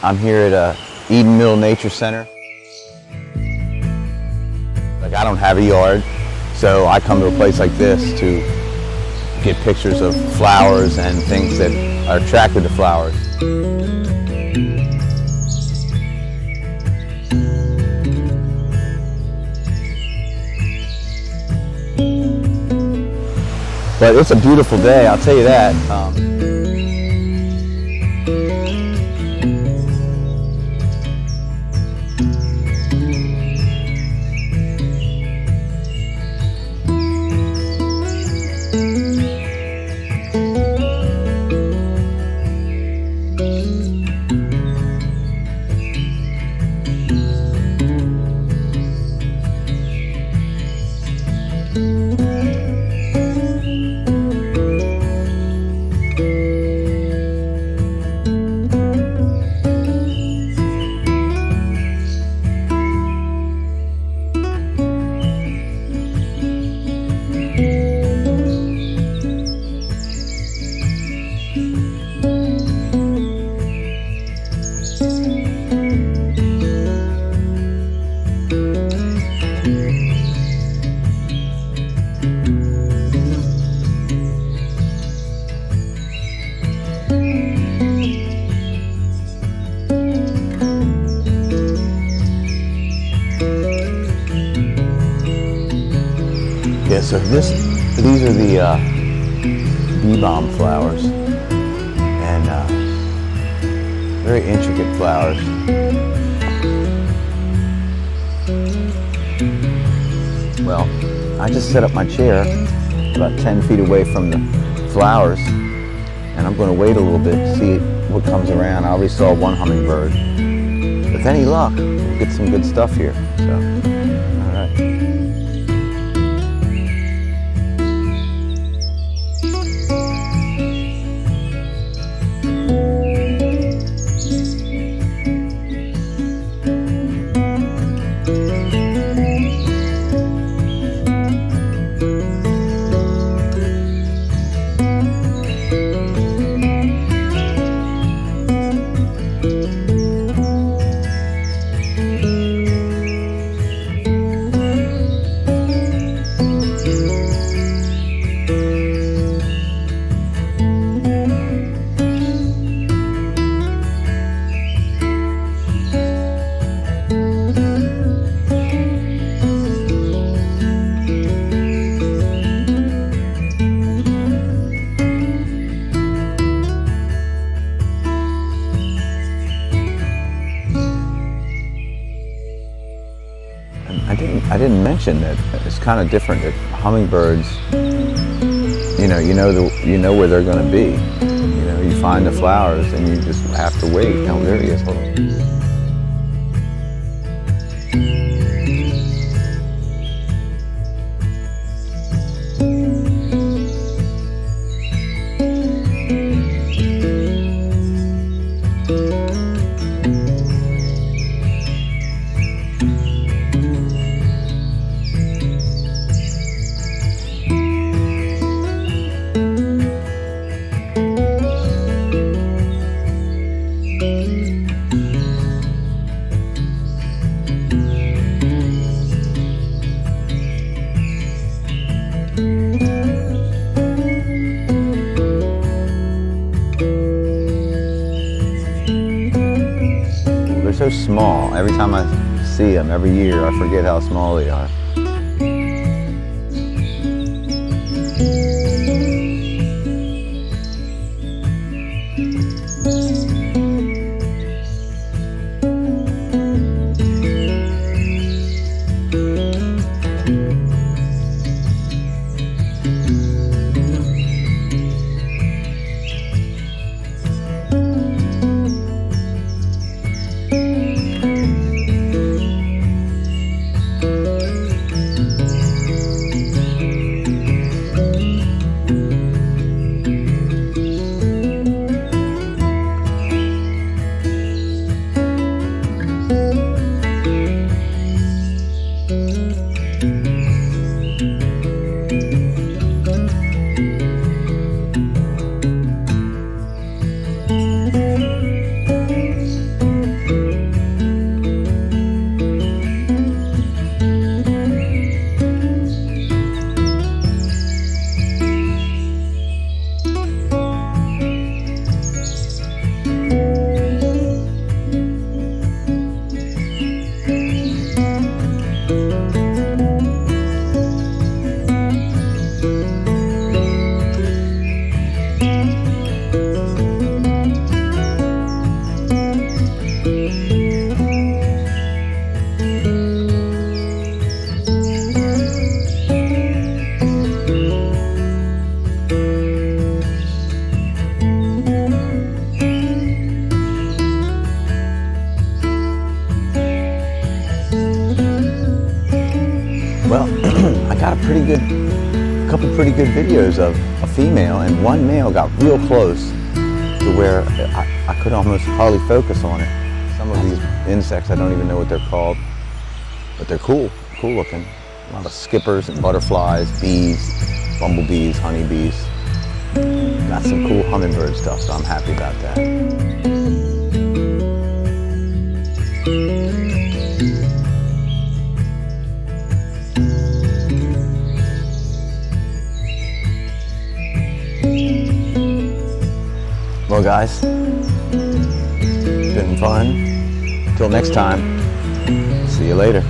I'm here at Eden Mill Nature Center. Like, I don't have a yard, so I come to a place like this to get pictures of flowers and things that are attracted to flowers. But it's a beautiful day, I'll tell you that. Yeah, so these are the bee balm flowers, and very intricate flowers. Well, I just set up my chair about 10 feet away from the flowers, and I'm going to wait a little bit to see what comes around. I already saw one hummingbird. With any luck, we'll get some good stuff here. So, all right. I didn't mention that it's kind of different. That hummingbirds, you know where they're going to be. You find the flowers and you just have to wait. Oh, there he is. Hold on. They're so small. Every time I see them, every year, I forget how small they are. couple pretty good videos of a female, and one male got real close to where I could almost hardly focus on it. Some of these insects, I don't even know what they're called, but they're cool looking. A lot of skippers and butterflies, bees, bumblebees, honeybees. Got some cool hummingbird stuff, so I'm happy about that. Well guys, it's been fun. Till next time, see you later.